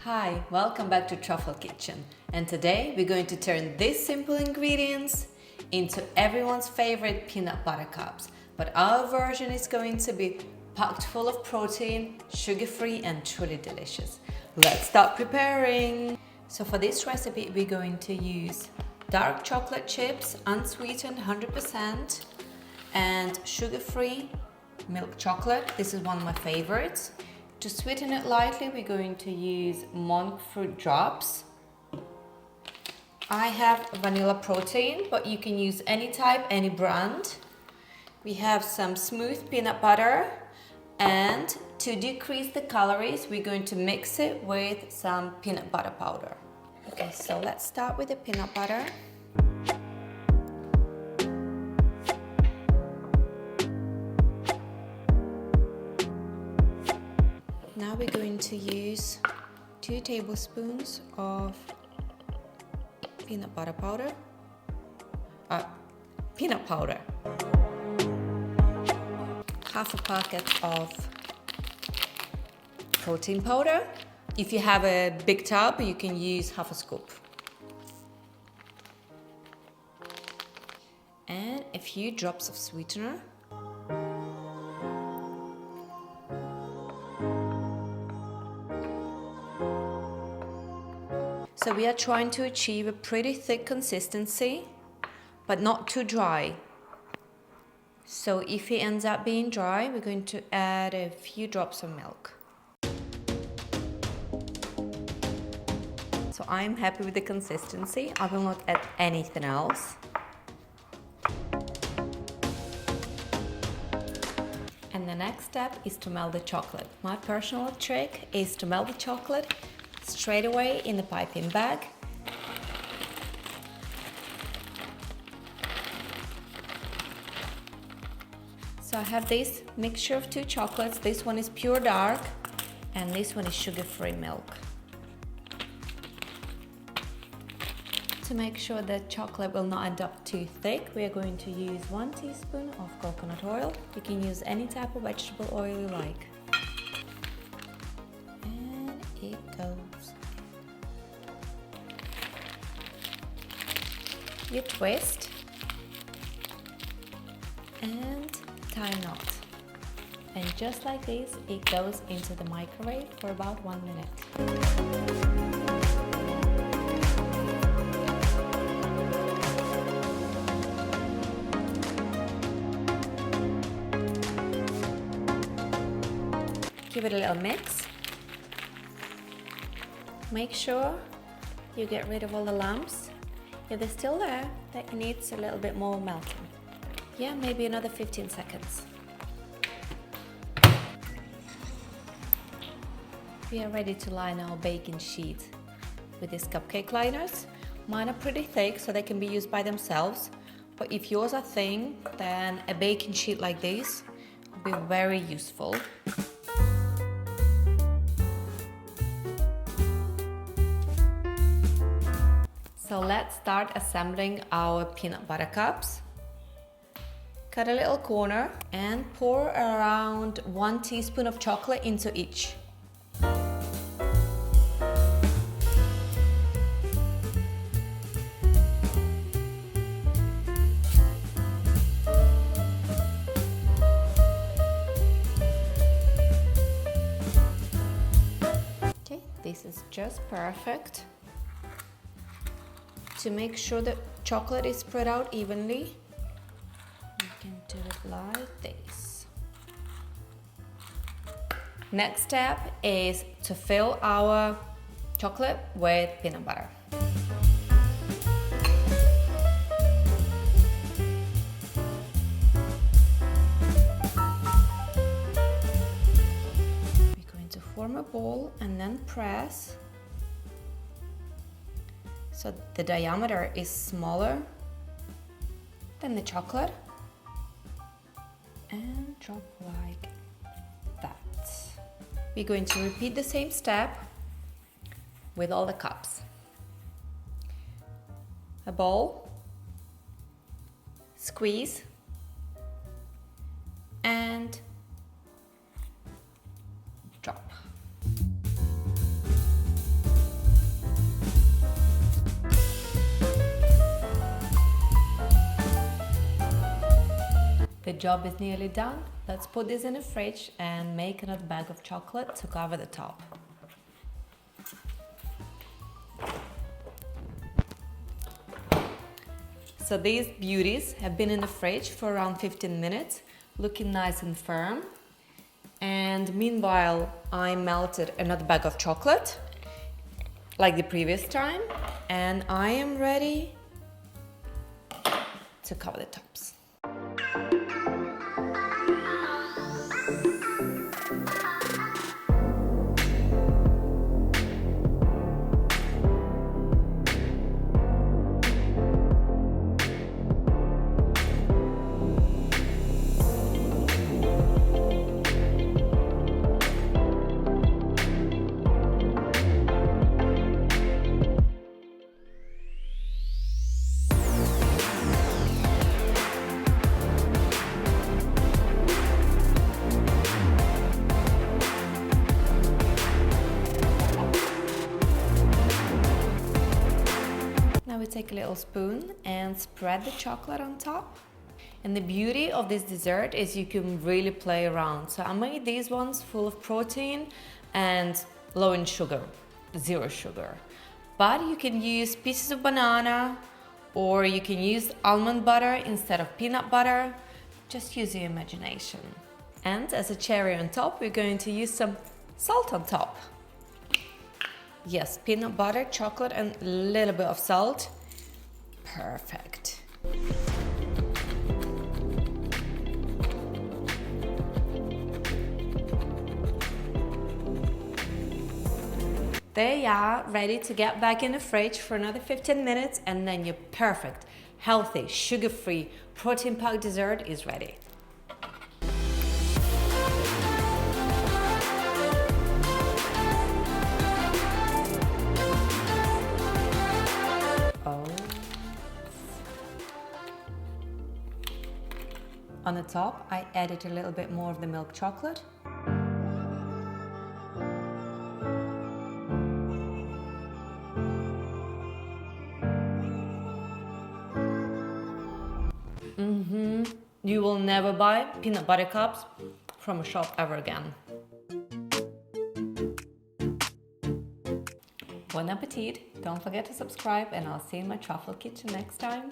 Hi, welcome back to Truffle Kitchen, and today we're going to turn these simple ingredients into everyone's favorite peanut butter cups, but our version is going to be packed full of protein, sugar-free and truly delicious. Let's start preparing! So for this recipe we're going to use dark chocolate chips, unsweetened 100% and sugar-free milk chocolate. This is one of my favorites. To sweeten it lightly, we're going to use monk fruit drops. I have vanilla protein, but you can use any type, any brand. We have some smooth peanut butter, and to decrease the calories, we're going to mix it with some peanut butter powder. Okay, so let's start with the peanut butter. Now we're going to use 2 tablespoons of peanut butter powder. Peanut powder. Half a packet of protein powder. If you have a big tub, you can use half a scoop. And a few drops of sweetener. So we are trying to achieve a pretty thick consistency, but not too dry. So if it ends up being dry, we're going to add a few drops of milk. So I'm happy with the consistency. I will not add anything else. And the next step is to melt the chocolate. My personal trick is to melt the chocolate straight away in the piping bag. So I have this mixture of 2 chocolates. This one is pure dark and this one is sugar-free milk. To make sure the chocolate will not end up too thick, we are going to use 1 teaspoon of coconut oil. You can use any type of vegetable oil you like. And it goes. You twist and tie a knot, and just like this it goes into the microwave for about 1 minute. Give it a little mix. Make sure you get rid of all the lumps. If they're still there, that needs a little bit more melting. Yeah, maybe another 15 seconds. We are ready to line our baking sheet with these cupcake liners. Mine are pretty thick, so they can be used by themselves. But if yours are thin, then a baking sheet like this will be very useful. So let's start assembling our peanut butter cups. Cut a little corner and pour around 1 teaspoon of chocolate into each. We're Okay, this is just perfect. To make sure that chocolate is spread out evenly, you can do it like this. Next step is to fill our chocolate with peanut butter. We're going to form a ball and then press. So the diameter is smaller than the chocolate, and drop like that. We're going to repeat the same step with all the cups. A bowl, squeeze, and drop. The job is nearly done. Let's put this in the fridge and make another bag of chocolate to cover the top. So these beauties have been in the fridge for around 15 minutes, looking nice and firm. And meanwhile, I melted another bag of chocolate, like the previous time, and I am ready to cover the tops. Now we take a little spoon and spread the chocolate on top. And the beauty of this dessert is you can really play around. So I made these ones full of protein and low in sugar, 0 sugar. But you can use pieces of banana, or you can use almond butter instead of peanut butter. Just use your imagination. And as a cherry on top, we're going to use some salt on top. Yes, peanut butter, chocolate, and a little bit of salt. Perfect. They are ready to get back in the fridge for another 15 minutes, and then your perfect, healthy, sugar-free, protein-packed dessert is ready. On the top, I added a little bit more of the milk chocolate. You will never buy peanut butter cups from a shop ever again. Bon appetit! Don't forget to subscribe, and I'll see you in my truffle kitchen next time.